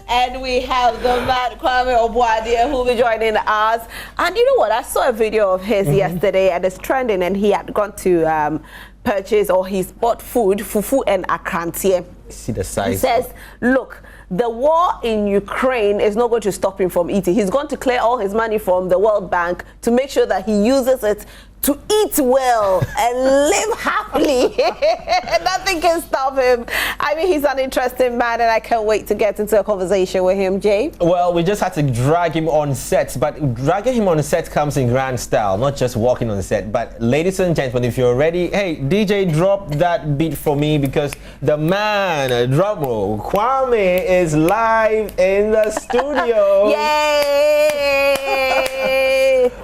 And we have the man Kwame Oboadie who will be joining us. And you know what? I saw a video of his yesterday and it's trending, and he had gone to purchase, or he's bought food, fufu and akrantie. See the size. He says, look, the war in Ukraine is not going to stop him from eating. He's going to clear all his money from the World Bank to make sure that he uses it to eat well and live happily. Nothing can stop him. I mean, he's an interesting man, and I can't wait to get into a conversation with him, Jay. Well, we just had to drag him on set, but dragging him on set comes in grand style, not just walking on the set. But ladies and gentlemen, if you're ready, hey, DJ, drop that beat for me, because the man, drum roll, Kwame is live in the studio. Yay!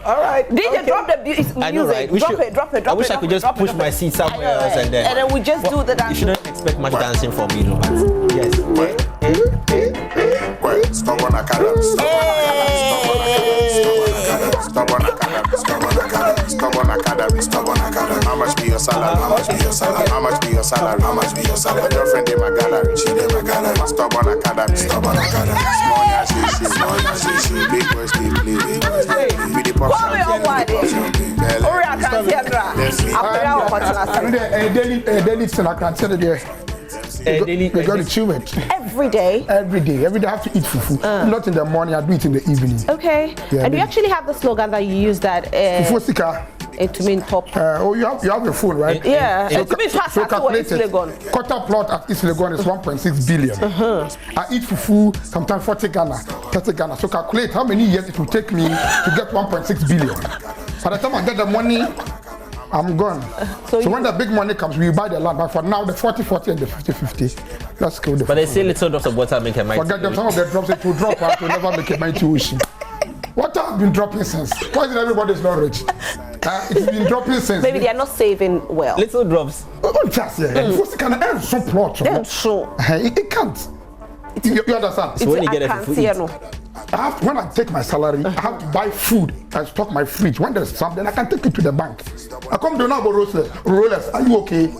All right. DJ, okay. drop the music. I know, right? Drop it. I wish I could just push my seat somewhere else and then we just do the dance. You shouldn't expect much dancing from me, though. Yes. How much be your salary? How much be your salary? How much be your salary? How much be your salary? My girlfriend in my gallery, she in my gallery. Stubborn academy, stubborn academy. Small yashi, big boys they play. With the pop Kwame Oboadie. Daily till I can't tell you there. They got to chew it. Every day? Every day I have to eat fufu. Not in the morning, I do it in the evening. Okay. Yeah, and you actually have the slogan that you use that fufu sika. To mean top. You have your phone, right? Yeah. So calculate it. Quarter plot at East Legon is 1.6 billion. I eat fufu sometimes 40 Ghana, 30 Ghana. So calculate how many years it will take me to get 1.6 billion. By the time I get the money, I'm gone. So when the big money comes, we buy the land. But for now, the 40-40 and the 50-50, let's kill the But they say little drops of water make a mighty ocean. Forget them, some of the drops it will drop out to never make a mighty ocean. Water has been dropping since. Why is it everybody's not rich? It's been dropping since. Maybe they are not saving well. Little drops. Oh, just yeah. First, it can earn some plot. It can't. You understand? So when you get a food, when I take my salary, I have to buy food and stock my fridge. When there's something, I can take it to the bank. I come to now about Rolex. Are you okay?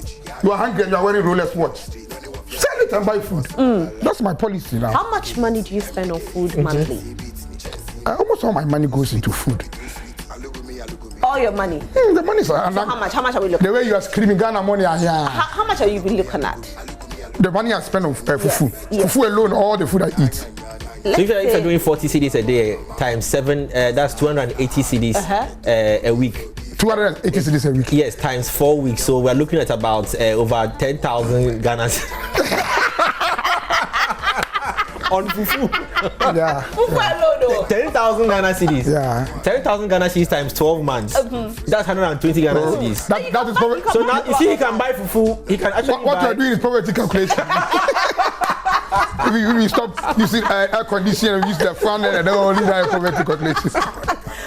You are hungry and you are wearing Rolex watch. Sell it and buy food. That's my policy now. How much money do you spend on food monthly? Almost all my money goes into food. All your money? The money is... So how much are we looking at? The way you are screaming Ghana money, how much are you looking at? The money I spend on fufu. Yes. Fufu alone, all the food I eat. So if you're doing 40 CDs a day times 7, that's 280 CDs a week. 280 CDs a week? Yes, times 4 weeks. So we're looking at about over 10,000 Ghana on fufu. Yeah. Fufu alone, though. 10,000 Ghana CDs. Yeah. 10,000 Ghana CDs times 12 months. That's 120 Ghana CDs. That is probably. So now you see, he can buy fufu. He can actually. What you're doing is poverty calculation. we stop using air conditioning and use the fan and then only that poverty calculation.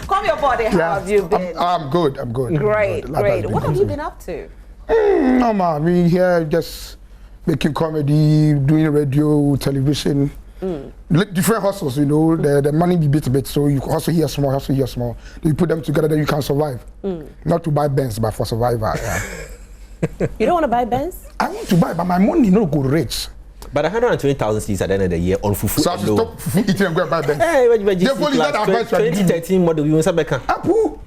Kwame Oboadie, how have you been? I'm good. Great. What have you been up to? No, man. We here just making comedy, doing radio, television. Different hustles, you know, the money be bit. So you hustle here small. You put them together, then you can survive. Not to buy Benz, but for survival. Yeah. You don't want to buy Benz? I want to buy, but my money no go rich. But 120,000 seats at the end of the year on fufu. So I should stop fufu eating and go and buy Benz. Hey, but 2013 model, you want Sabeka? Apu.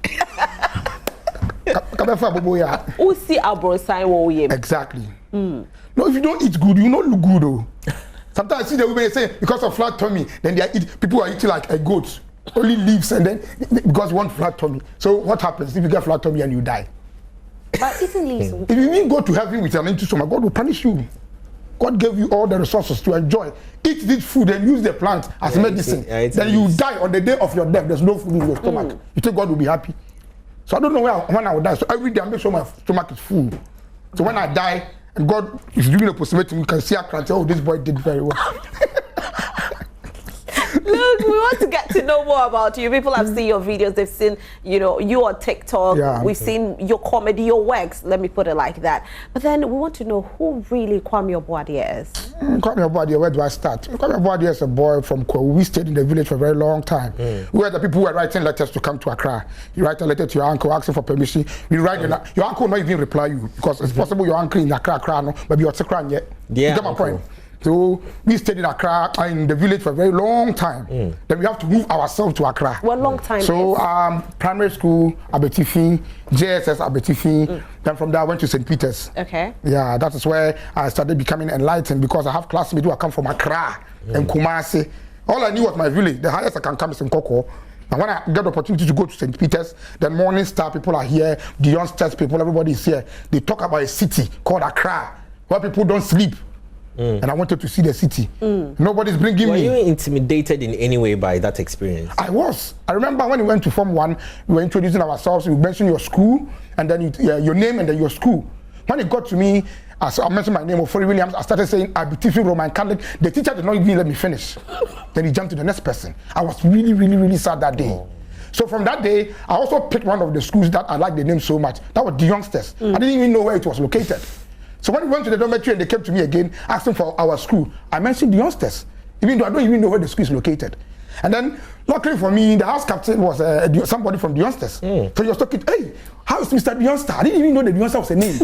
Exactly. No, if you don't eat good, you don't look good though. Sometimes I see the women say because of flat tummy, then people are eating like a goat, only leaves, and then because you want flat tummy. So what happens if you get flat tummy and you die? But eating leaves. If you didn't go to heaven with an empty stomach, God will punish you. God gave you all the resources to enjoy. Eat this food and use the plant as medicine. Then you die on the day of your death. There's no food in your stomach. You think God will be happy? So I don't know when I will die. So every day I make sure my stomach is full. So when I die, and God is doing a postmortem, you can see I can say, oh, this boy did very well. Look, we want to get to know more about you. People have seen your videos. They've seen, you on TikTok. Yeah, we've seen your comedy, your works. Let me put it like that. But then we want to know who really Kwame Oboadie is. Kwame Oboadie, where do I start? Kwame Oboadie is a boy from Kwawu. We stayed in the village for a very long time. We were the people who were writing letters to come to Accra. You write a letter to your uncle asking for permission. You write your uncle will not even reply you because it's possible your uncle in Accra, no, but you're Accra yet. Yeah, you get my point? So we stayed in Accra in the village for a very long time. Then we have to move ourselves to Accra. What long time? So primary school, Abetifi, JSS Abetifi. Then from there I went to St. Peter's. Okay. Yeah, that is where I started becoming enlightened because I have classmates who come from Accra and Kumasi. All I knew was my village. The highest I can come is in Koko. And when I get the opportunity to go to St. Peter's, the Morning Star people are here, the youngsters people, everybody is here. They talk about a city called Accra, where people don't sleep. And I wanted to see the city. Nobody's bringing me. Were you intimidated in any way by that experience? I was. I remember when we went to Form 1, we were introducing ourselves, we mentioned your school, and then your name and then your school. When it got to me, as I mentioned my name, Ofori Williams, I started saying, Abetifi Roman Catholic. The teacher did not even let me finish. Then he jumped to the next person. I was really, really, really sad that day. So from that day, I also picked one of the schools that I liked the name so much. That was the Youngsters. I didn't even know where it was located. So when we went to the dormitory and they came to me again, asking for our school, I mentioned the Youngsters, even though I don't even know where the school is located. And then, luckily for me, the house captain was somebody from the Youngsters. So he was talking, hey, how is Mr. Youngster? I didn't even know the Youngster was a name.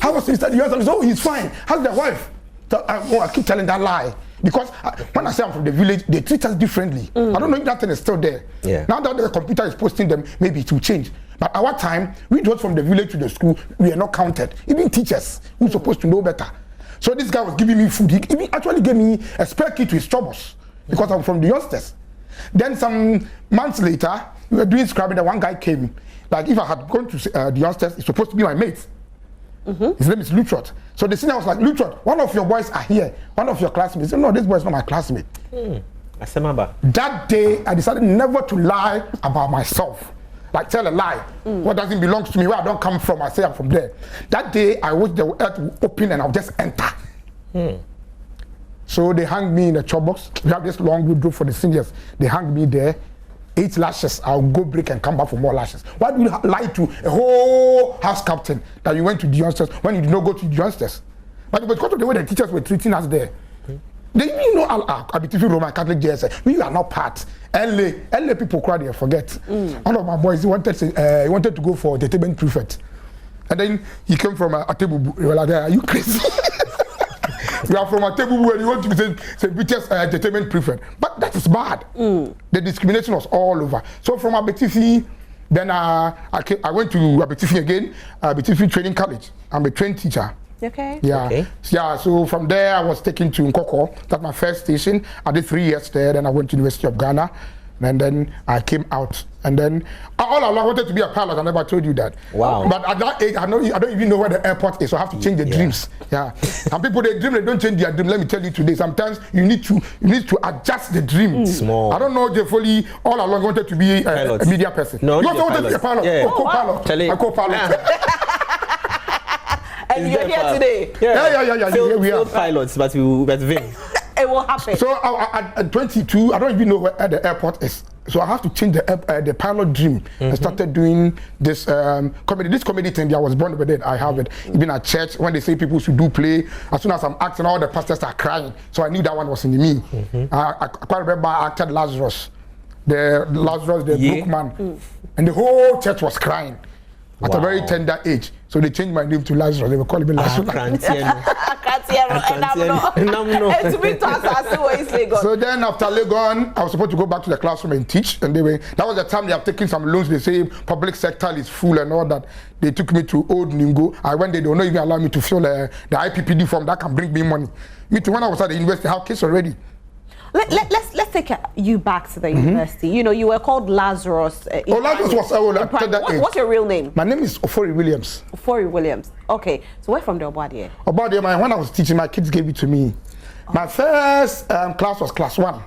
How was Mr. Youngster? Oh, he's fine. How's the wife? So, I keep telling that lie. Because when I say I'm from the village, they treat us differently. I don't know if that thing is still there. Now that the computer is posting them, maybe it will change. But our time, we drove from the village to the school, we are not counted. Even teachers who are supposed to know better. So this guy was giving me food. He actually gave me a spare key to his troubles because I'm from the Youngsters. Then some months later, we were doing scrubbing and one guy came. Like if I had gone to the Youngsters, it's supposed to be my mate. His name is Lutrot. So the senior was like, Lutrot, one of your boys are here. One of your classmates. He said, no, this boy is not my classmate. That day, I decided never to lie about myself. Like tell a lie. What doesn't belong to me, where I don't come from, I say I'm from there. That day, I watched the earth open and I'll just enter. So they hung me in a chop box. We have this long wood rope for the seniors. They hung me there. 8 lashes, I'll go break and come back for more lashes. Why do you lie to a whole house captain that you went to the Youngsters when you did not go to the Youngsters? But because of the way the teachers were treating us there, they didn't know Abetifi Roman Catholic JSS. We are not part. LA people cry, they forget. One of my boys, he wanted to go for entertainment prefect. And then he came from Atebubu. They were like, are you crazy? We are from Atebubu and you want to be St. Peter's entertainment prefect. But that is bad. The discrimination was all over. So from Abetifi, then I went to Abetifi again, Abetifi Training College. I'm a trained teacher. Okay. Yeah. Okay. Yeah. So from there, I was taken to Nkoko. That's my first station. I did 3 years there. Then I went to University of Ghana, and then I came out. And then all along I wanted to be a pilot. I never told you that. Wow. But at that age, I don't even know where the airport is. So I have to change the dreams. Yeah. Some people they dream, they don't change their dream. Let me tell you today. Sometimes you need to adjust the dream. Small. I don't know. Jeff Foley all along wanted to be a media person. No, you also wanted to be a pilot. Yeah. Oh, co-pilot. A co-pilot. And you're here today. Yeah. Here we are. Pilots, but Vim. It will happen. So at 22, I don't even know where the airport is. So I have to change the pilot dream. I started doing this comedy. This comedy thing, I was born with it. I have it. Even at church, when they say people should do play, as soon as I'm acting, all the pastors are crying. So I knew that one was in me. I quite remember I acted Lazarus, the broke man, and the whole church was crying. At a very tender age. So they changed my name to Lazarus. They were calling me Lazarus. So then after Legon, I was supposed to go back to the classroom and teach. And that was the time they have taken some loans. They say public sector is full and all that. They took me to Old Ningo. I went there, they don't even allow me to fill the IPPD form that can bring me money. Me too, when I was at the university, I have kids already. Let's take you back to the university. You know, you were called Lazarus. Lazarus was what's your real name? My name is Ofori Williams. Ofori Williams. Okay, so where from the Oboadie? Oboadie, when I was teaching, my kids gave it to me. My first class was class 1.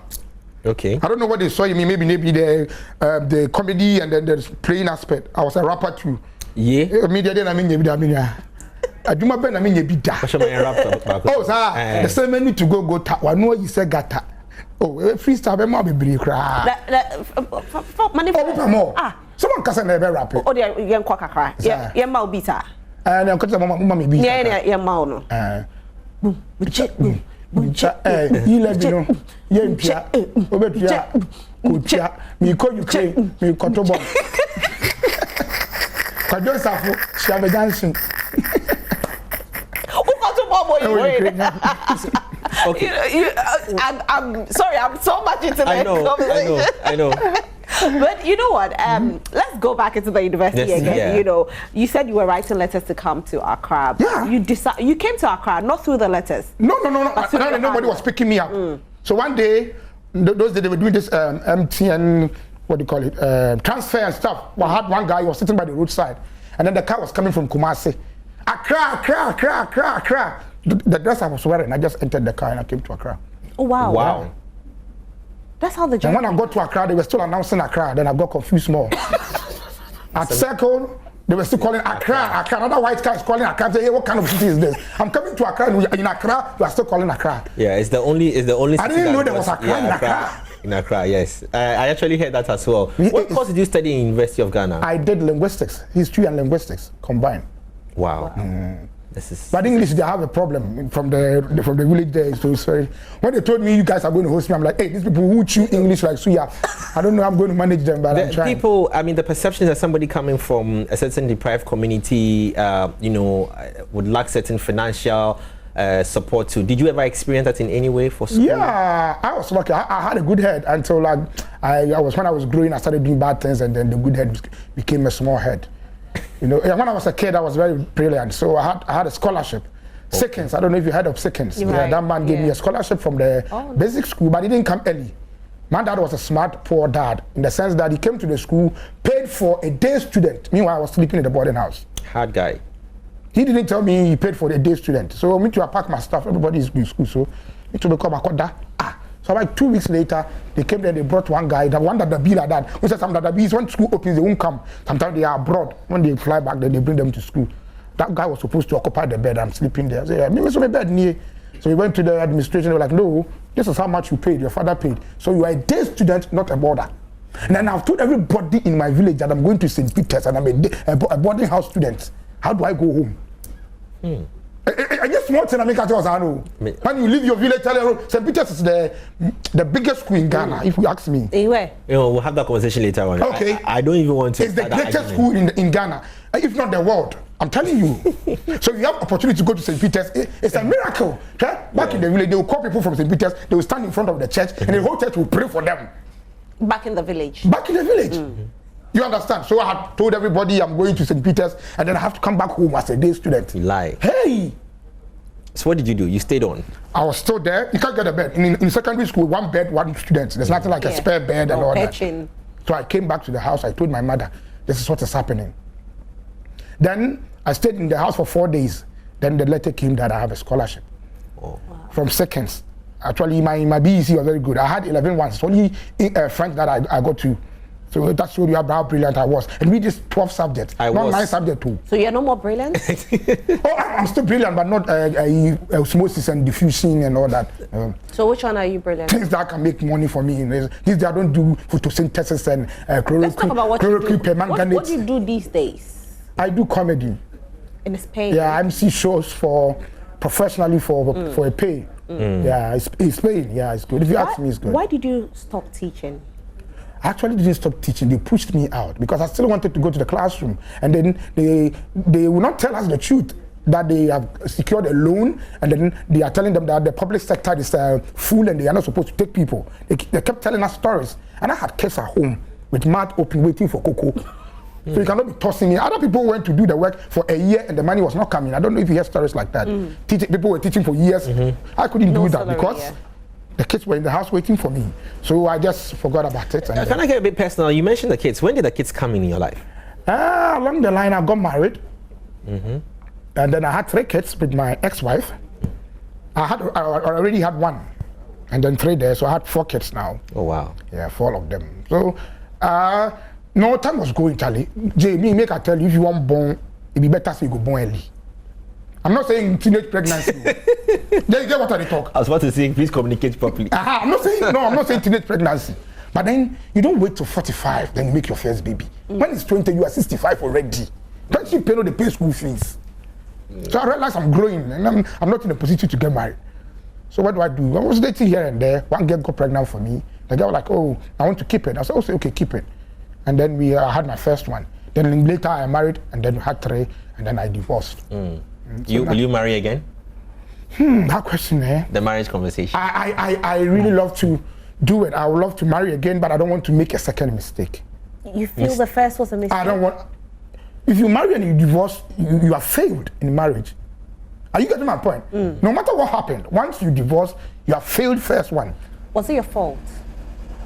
Okay. I don't know what they saw in me. Maybe the comedy and then the playing aspect. I was a rapper too. Yeah. I do my best. I mean, you be da. Oh, sir. The same need to go ta. One more you say gata. Oh, freestyle be more be brave cry. Someone can say never rap. Oh, they young quack cry. Yeah, mau bita. And I'm cutting mama me beat. Yeah, mau no. You let me know. Yeah, Obetia. Kutia. Me call you play. Me kotobo. Kajo safo. She have dancing. Okay. I'm sorry, I'm so much into the conversation. I know. But you know what? Let's go back into the university again. Yeah. You know, you said you were writing letters to come to Accra. Yeah. You came to Accra not through the letters. No. Nobody was picking me up. So one day, those days they were doing this MTN, what do you call it, transfer and stuff. Well, I had one guy who was sitting by the roadside, and then the car was coming from Kumasi. Accra. The dress I was wearing, I just entered the car and I came to Accra. Oh wow! Wow. That's how the And journey. when I got to Accra, they were still announcing Accra. Then I got confused more. At Circle, they were still calling Accra. Another white guy is calling Accra. I say, hey, what kind of city is this? I'm coming to Accra. In Accra, you are still calling Accra. Yeah, it's the only. I didn't know there was Accra in Accra. In Accra, yes. I actually heard that as well. What course did you study in University of Ghana? I did linguistics, history and linguistics combined. Wow. This is. But English, they have a problem from the village there. So it's very, when they told me you guys are going to host me, I'm like, hey, these people who chew English like suya, I don't know how I'm going to manage them, but I'm trying. People, I mean, the perception that somebody coming from a certain deprived community, would lack certain financial support too. Did you ever experience that in any way for school? Yeah, I was lucky. I had a good head until like when I was growing, I started doing bad things, and then the good head became a small head. You know, when I was a kid, I was very brilliant. So I had a scholarship. Okay. Sickens, I don't know if you heard of Sickens. Yeah, that man gave me a scholarship from the basic school, but he didn't come early. My dad was a smart, poor dad, in the sense that he came to the school, paid for a day student. Meanwhile, I was sleeping in the boarding house. Hard guy. He didn't tell me he paid for a day student. So me to pack my stuff, everybody is in school. So me to become a koda. So like 2 weeks later, they came there, they brought one guy, the one that the be like that. Who said some that the bees, when school opens, they won't come. Sometimes they are abroad. When they fly back, then they bring them to school. That guy was supposed to occupy the bed. I'm sleeping there. I said, me was on my bed near. So we went to the administration. They were like, no, this is how much you paid. Your father paid. So you are a day student, not a boarder. And then I've told everybody in my village that I'm going to St. Peter's and I'm a boarding house student. How do I go home? I just want to make a choice. I know. When you leave your village, tell you St. Peter's is the biggest school in Ghana. If you ask me, we'll have that conversation later on. Okay. I don't even want to. It's the greatest school in Ghana, if not the world. I'm telling you. So you have opportunity to go to St. Peter's. It's a miracle. Okay? Back in the village, they will call people from St. Peter's. They will stand in front of the church, and the whole church will pray for them. Back in the village. Back in the village. You understand? So I had told everybody I'm going to St. Peter's, and then I have to come back home as a day student. You lie. Hey! So what did you do? You stayed on? I was still there. You can't get a bed. In secondary school, one bed, one student. There's nothing like a spare bed and all that. So I came back to the house. I told my mother, this is what is happening. Then I stayed in the house for 4 days. Then the letter came that I have a scholarship from Seconds. Actually, my BEC was very good. I had 11 ones. It's only French that I got to. So that showed you how brilliant I was. And we just 12 subjects, not 9 subjects too. So you're no more brilliant? I'm still brilliant, but not osmosis and diffusion and all that. So which one are you brilliant? Things that can make money for me. These that I don't do photosynthesis and Let's talk about what you do. permanganate. What do you do these days? I do comedy. In Spain? Yeah, I MC shows professionally for a pay. Yeah, it's paying. Yeah, it's good. If you ask me, it's good. Why did you stop teaching? I actually didn't stop teaching. They pushed me out because I still wanted to go to the classroom. And then they will not tell us the truth that they have secured a loan, and then they are telling them that the public sector is full and they are not supposed to take people. They kept telling us stories. And I had kids at home with mouth open waiting for cocoa. So you cannot be tossing me. Other people went to do the work for a year and the money was not coming. I don't know if you hear stories like that. People were teaching for years. I couldn't do that because the kids were in the house waiting for me. So I just forgot about it. Can I get a bit personal? You mentioned the kids. When did the kids come in your life? Along the line, I got married. And then I had 3 kids with my ex-wife. I already had 1. And then 3 there, so I had 4 kids now. Oh, wow. Yeah, 4 of them. So, no, time was going, Charlie. Make I tell you, if you want born, it'd be better if you go born early. I'm not saying teenage pregnancy. You get what I talk? I was about to say, please communicate properly. I'm not saying teenage pregnancy. But then you don't wait till 45, then you make your first baby. When it's 20, you are 65 already. Don't you pay no the pay school fees? So I realized I'm growing and I'm not in a position to get married. So what do? I was dating here and there. One girl got pregnant for me. The girl was like, oh, I want to keep it. I said, okay, keep it. And then we had my first one. Then later I married and then had 3 and then I divorced. Will you marry again? That question, eh? The marriage conversation. I really love to do it. I would love to marry again, but I don't want to make a second mistake. You feel the first was a mistake? I don't want. If you marry and you divorce, you have failed in marriage. Are you getting my point? No matter what happened, once you divorce, you have failed first one. Was it your fault?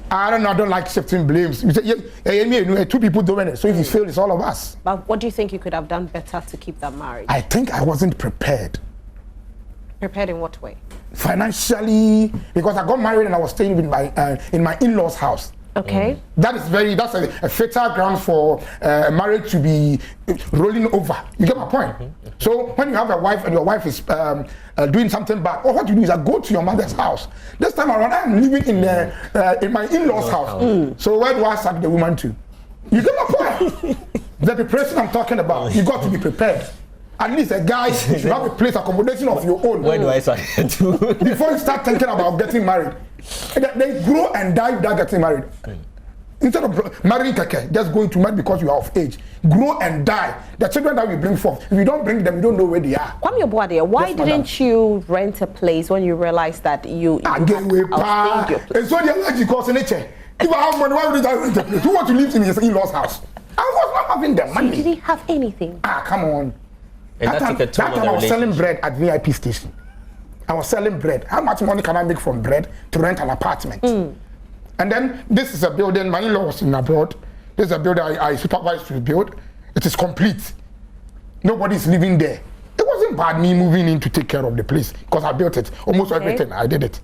I don't know. I don't like shifting blames. You say, yeah, two people doing it. So if you fail, it's all of us. But what do you think you could have done better to keep that marriage? I think I wasn't prepared. Prepared in what way? Financially, because I got married and I was staying in my in-laws' house. Okay. That's a fatal ground for marriage to be rolling over. You get my point? So when you have a wife and your wife is doing something bad, what you do is I go to your mother's house. This time around, I'm living in my in-laws' house. So where do I sack the woman to? You get my point? The preparation I'm talking about, you got to be prepared. At least a guy should have a place accommodation of your own. Where do I start to? Before you start thinking about getting married. They grow and die without getting married. Instead of marrying keke, just going to marry because you are of age. Grow and die. The children that we bring forth, if you don't bring them, you don't know where they are. Kwame Oboadie, why didn't you rent a place when you realized that you outstayed your place? And so the allergy cause nature. If I have money, why would I rent a place? Who want to live in his in-laws house? I was not having the money. You didn't have anything. Come on. And that time I was selling bread at VIP station. I was selling bread. How much money can I make from bread to rent an apartment? And then this is a building, my in-law was in abroad. This is a building I supervised to build. It is complete. Nobody's living there. It wasn't bad me moving in to take care of the place because I built it. Almost everything, I did it.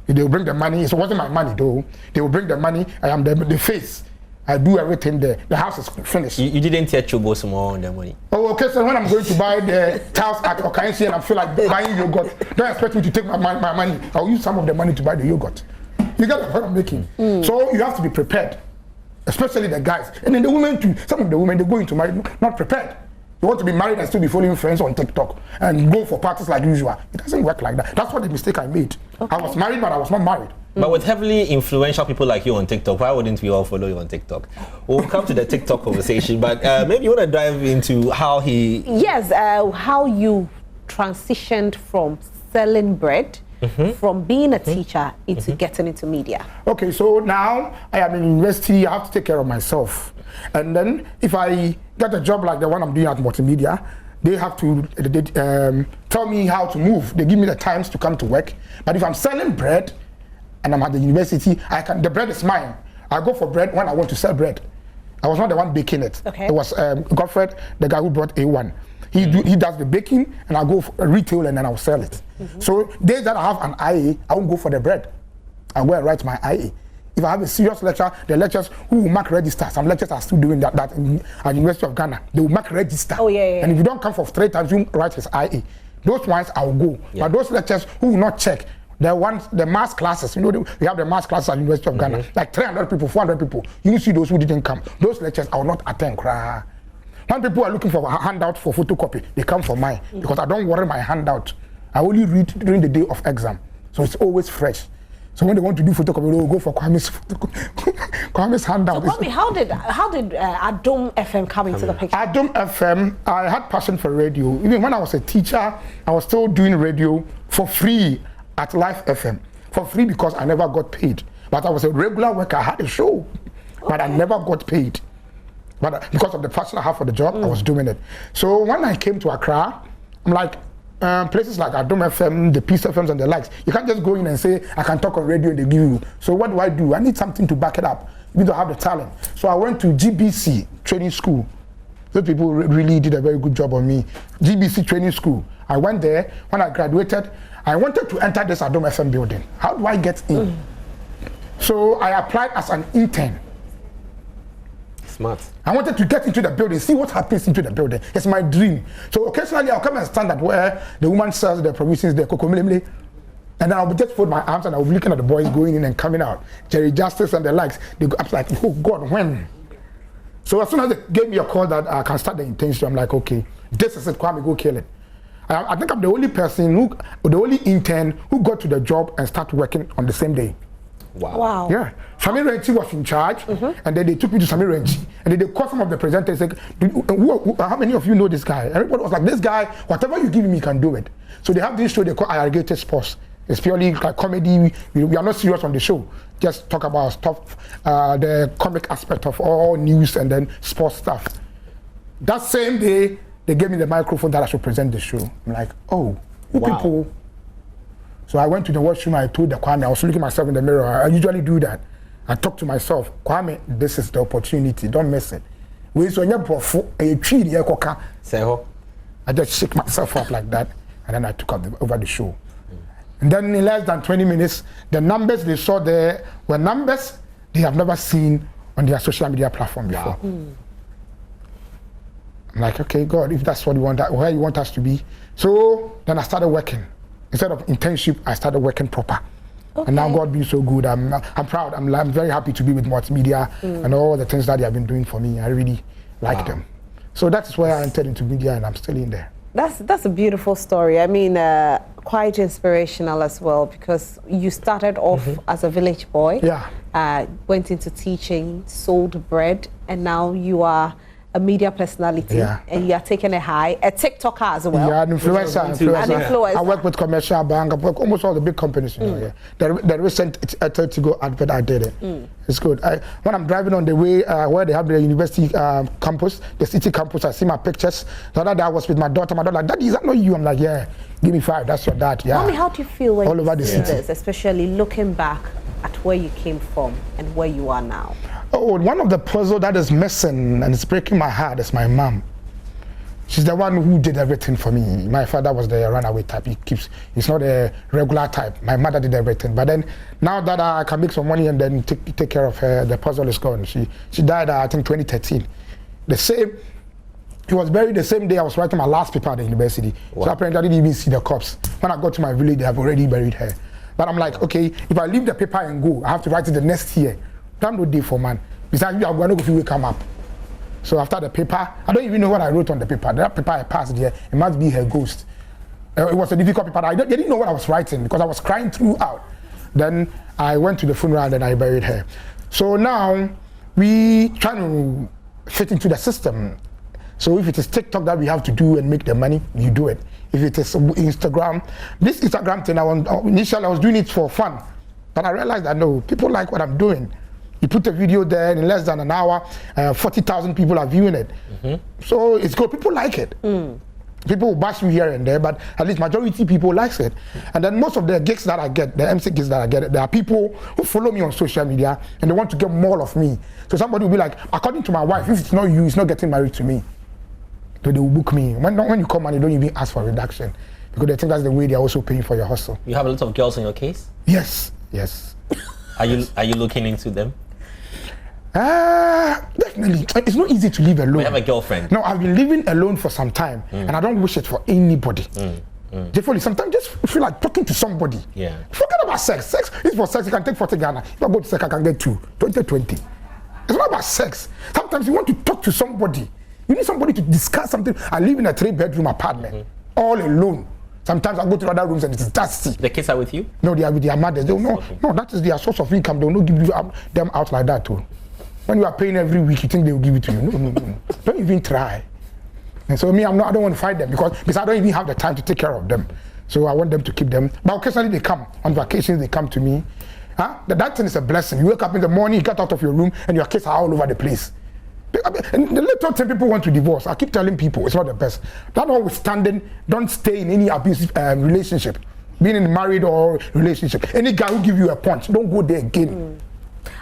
They will bring the money. It wasn't my money though. They will bring the money. I am the face. I do everything there. The house is finished. You didn't teach you both more on the money. Oh, okay. So when I'm going to buy the tiles at Okainsi and I feel like buying yogurt, don't expect me to take my money. I'll use some of the money to buy the yogurt. You get the point I'm making. So you have to be prepared, especially the guys. And then the women too. Some of the women, they go into marriage not prepared. You want to be married and still be following friends on TikTok and go for parties like usual. It doesn't work like that. That's what the mistake I made. Okay. I was married, but I was not married. But with heavily influential people like you on TikTok, why wouldn't we all follow you on TikTok? We'll come to the TikTok conversation, but maybe you want to dive into how he... Yes, how you transitioned from selling bread, from being a teacher into getting into media. Okay, so now I am in university, I have to take care of myself. And then if I get a job like the one I'm doing at Multimedia, they have to tell me how to move. They give me the times to come to work. But if I'm selling bread, and I'm at the university, the bread is mine. I go for bread when I want to sell bread. I was not the one baking it. Okay. It was Godfred, the guy who brought A1. He does the baking, and I go for retail, and then I'll sell it. So days that I have an IA, I won't go for the bread. I go and write my IA. If I have a serious lecture, the lecturers who will mark register, some lecturers are still doing that at University of Ghana. They will mark register. Oh, yeah. And if you don't come for 3 times, you write his IA. Those ones I will go. Yeah. But those lecturers who will not check, the mass classes, we have the mass classes at University of Ghana, like 300 people, 400 people. You see those who didn't come. Those lectures I will not attend. When people are looking for a handout for photocopy, they come for mine because I don't worry my handout. I only read during the day of exam, so it's always fresh. So when they want to do photocopy, they will go for Kwame's handout. So Kwame, how did Adom FM come into the picture? Adom FM, I had passion for radio. Even when I was a teacher, I was still doing radio for free at Life FM. For free because I never got paid. But I was a regular worker, I had a show, but I never got paid. But because of the passion I have for the job, I was doing it. So when I came to Accra, I'm like, places like Adom FM, the Peace FMs and the likes, you can't just go in and say, I can talk on radio and they give you. So what do? I need something to back it up. You need to have the talent. So I went to GBC training school. Those people really did a very good job on me. GBC training school. I went there. When I graduated, I wanted to enter this Adom FM building. How do I get in? So I applied as an intern. Smart. I wanted to get into the building, see what happens into the building. It's my dream. So occasionally I'll come and stand at where the woman sells the provisions, the kokomilimle, and then I'll just fold my arms and I'll be looking at the boys going in and coming out. Jerry Justice and the likes. They go up like, oh God, when? So as soon as they gave me a call that I can start the internship, I'm like, okay, this is it, Kwame, go kill it. I think I'm the only person the only intern who got to the job and started working on the same day. Wow. Yeah. So Samir Renchi was in charge, and then they took me to Samir Renchi, and then they called some of the presenters, like, how many of you know this guy? Everybody was like, this guy, whatever you give him, he can do it. So they have this show they call Irrigated Sports. It's purely like comedy. We are not serious on the show. Just talk about stuff, the comic aspect of all news and then sports stuff. That same day, they gave me the microphone that I should present the show. I'm like, oh, you people. So I went to the washroom, I told the Kwame, I was looking myself in the mirror. I usually do that. I talk to myself, Kwame, this is the opportunity, don't miss it. I just shake myself up like that, and then I took over the show. And then in less than 20 minutes, the numbers they saw there were numbers they have never seen on their social media platform before. I'm like, okay, God, if that's what you want, where you want us to be. So then I started working. Instead of internship, I started working proper. Okay. And now God being so good, I'm proud. I'm very happy to be with multimedia and all the things that they have been doing for me. I really like them. So that's where I entered into media, and I'm still in there. That's a beautiful story. I mean, quite inspirational as well, because you started off as a village boy. Yeah. Went into teaching, sold bread, and now you are a media personality, and you are taking a high, a TikToker as well. Yeah, an influencer. I work with commercial bank. I work almost all the big companies. You know, the recent 30 go advert, I did it. It's good. When I'm driving on the way where they have the university campus, the city campus, I see my pictures. The other day I was with my daughter. My daughter like, Daddy, is that not you? I'm like, yeah, give me 5. That's your dad. Yeah. Mommy, how do you feel when all over you the see city, this, especially looking back at where you came from and where you are now? Oh, one of the puzzle that is missing and it's breaking my heart is my mom. She's the one who did everything for me. My father was the runaway type. He's not a regular type. My mother did everything. But then now that I can make some money and then take care of her, the puzzle is gone. She died, I think, 2013. He was buried the same day I was writing my last paper at the university. Wow. So apparently I didn't even see the corpse. When I got to my village, they have already buried her. But I'm like, okay, if I leave the paper and go, I have to write it the next year. Time no day for man. Besides, I'm going to go if come up. So after the paper, I don't even know what I wrote on the paper. That paper I passed there, it must be her ghost. It was a difficult paper. They didn't know what I was writing because I was crying throughout. Then I went to the funeral and then I buried her. So now we try to fit into the system. So if it is TikTok that we have to do and make the money, you do it. If it is Instagram, this Instagram thing, initially I was doing it for fun. But I realized that no, people like what I'm doing. You put a video there in less than an hour, 40,000 people are viewing it. So it's good, people like it. People will bash me here and there, but at least majority people likes it. And then most of the gigs that I get, the MC gigs that I get, there are people who follow me on social media and they want to get more of me. So somebody will be like, according to my wife, if it's not you, it's not getting married to me. So they will book me. When you come and they don't even ask for reduction, because they think that's the way they're also paying for your hustle. You have a lot of girls in your case? Yes. Are you looking into them? Definitely. It's not easy to live alone. You have a girlfriend? No, I've been living alone for some time, and I don't wish it for anybody. Definitely, sometimes just feel like talking to somebody. Yeah. Forget about sex. Sex is for sex. You can take 40 Ghana. If I go to sex, I can get 20. It's not about sex. Sometimes you want to talk to somebody. You need somebody to discuss something. I live in a 3-bedroom apartment, all alone. Sometimes I go to other rooms and it's dusty. The kids are with you? No, they are with their mothers. They no, that is their source of income. They will not give you them out like that too. When you are paying every week, you think they will give it to you. No. Don't even try. And so me, I don't want to fight them because I don't even have the time to take care of them. So I want them to keep them. But occasionally they come. On vacations, they come to me. That thing is a blessing. You wake up in the morning, you get out of your room, and your kids are all over the place. And the little thing people want to divorce, I keep telling people it's not the best. That notwithstanding, don't stay in any abusive relationship. Being in a married or relationship. Any guy who give you a punch, don't go there again.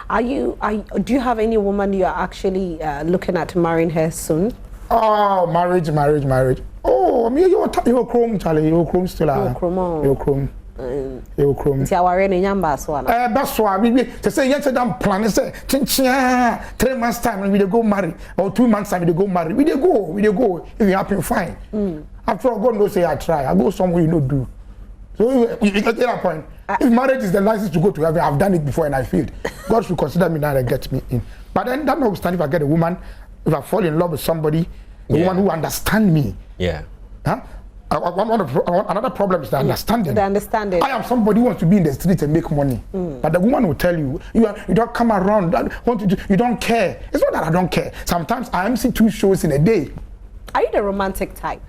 Do you have any woman you are actually looking at marrying her soon? Oh, marriage. Oh, me, you're chrome, Charlie. You're chrome still. You're chrome. You're chrome. See, our any number so that's why we say yes, I'm planning. Say, 3 months time we go marry, or 2 months time we go marry. We go. If you happen, fine. After all, God knows say I try. I go somewhere you don't do. So you get that point. If marriage is the license to go to heaven, I've done it before and I failed. God should consider me now and get me in. But then that notwithstanding, if I get a woman, if I fall in love with somebody, a woman who understands me. Yeah. Another problem is the understanding. The understanding. I am somebody who wants to be in the street and make money, but the woman will tell you, you don't come around. You don't care. It's not that I don't care. Sometimes I MC 2 shows in a day. Are you the romantic type?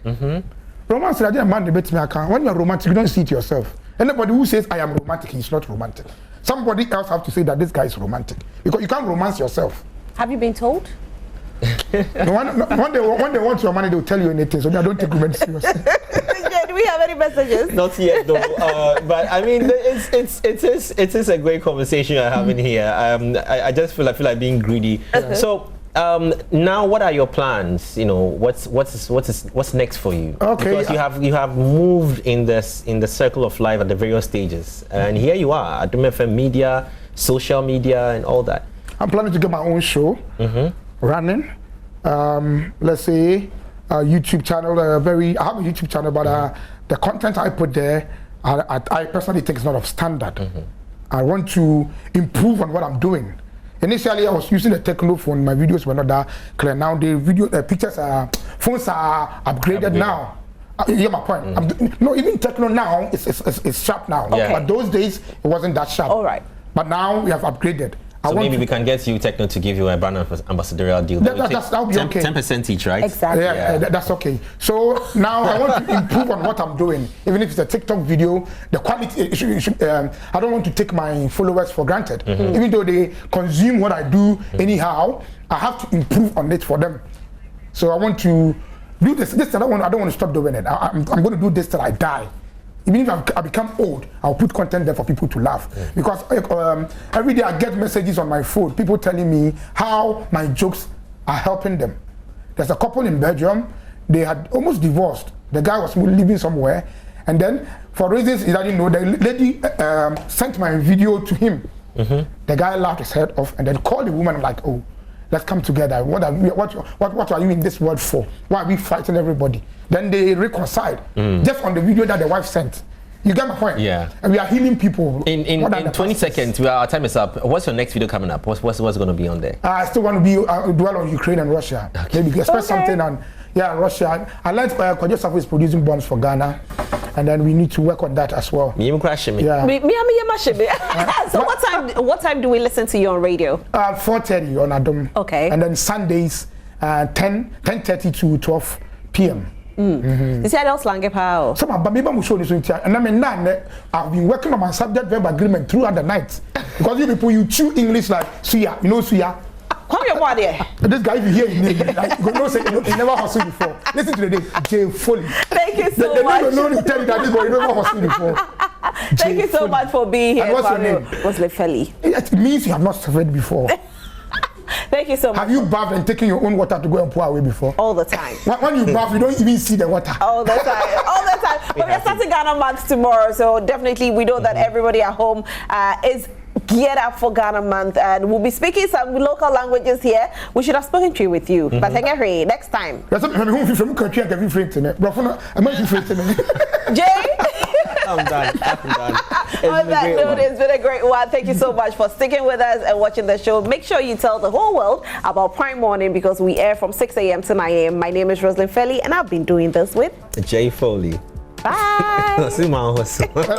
Romance, I didn't man debate me. When you are romantic, you don't see it yourself. Anybody who says I am romantic, he's not romantic. Somebody else have to say that this guy is romantic because you can't romance yourself. Have you been told? When they want your money, they'll tell you anything. So I don't take women seriously. Do we have any messages? Not yet, though. But I mean, it is a great conversation you're having here. I just feel like being greedy. So now, what are your plans? You know, what's next for you? Okay. Because you have moved in the circle of life at the various stages, and here you are at MFM Media, social media, and all that. I'm planning to get my own show. Running, let's say a YouTube channel. I have a YouTube channel, but the content I put there, I personally think is not of standard. I want to improve on what I'm doing. Initially, I was using a techno phone. My videos were not that clear. Now the pictures phones are upgraded now. You hear my point? No, even techno now it's sharp now. Okay. But those days it wasn't that sharp. All right. But now we have upgraded. So maybe we can get you Techno to give you a brand ambassadorial deal. That'll be okay. 10% each, right? Exactly. Yeah, that's okay. So now I want to improve on what I'm doing. Even if it's a TikTok video, the quality, I don't want to take my followers for granted. Even though they consume what I do anyhow, I have to improve on it for them. So I want to do this. I don't want to stop doing it. I'm going to do this till I die. Even if I become old, I'll put content there for people to laugh. Because every day I get messages on my phone, people telling me how my jokes are helping them. There's a couple in Belgium, they had almost divorced. The guy was living somewhere, and then for reasons he didn't know, the lady sent my video to him. The guy laughed his head off and then called the woman like, oh, let's come together. What are you in this world for? Why are we fighting everybody? Then they reconciled just on the video that the wife sent. You get my point? Yeah. And we are healing people. In 20 seconds, our time is up. What's your next video coming up? What's going to be on there? I still want to be dwell on Ukraine and Russia. Okay. Maybe express something on Russia. I like Kwajo Safo is producing bombs for Ghana, and then we need to work on that as well. Yeah. So what time do we listen to you on radio? 4:30 on Adom. Okay. And then Sundays 10:30 to 12 p.m. You said else lange pao. So my baby will show this and I mean I've been working on my subject verb agreement throughout the night because you people you chew English like suya, you know suya. Kwame Oboadie. This guy if you hear his name like you know say he never hustled before. Listen to the name Jay Foley. Thank you so much. They don't tell you that this boy never hustled before. Thank you so much for being here. And what's your name? Wesley Felly. It means you have not suffered before. Thank you so much. Have you bathed and taken your own water to go and pour away before? All the time. When you bath, you don't even see the water. All the time. All the time. But we're starting Ghana Month tomorrow, so definitely we know that everybody at home is geared up for Ghana Month, and we'll be speaking some local languages here. We should have spoken to you with you, but next time. Jay? I'm done. On that note, it's been a great one. Thank you so much for sticking with us and watching the show. Make sure you tell the whole world about Prime Morning because we air from 6 a.m. to 9 a.m. My name is Rosalind Felly, and I've been doing this with Jay Foley. Bye.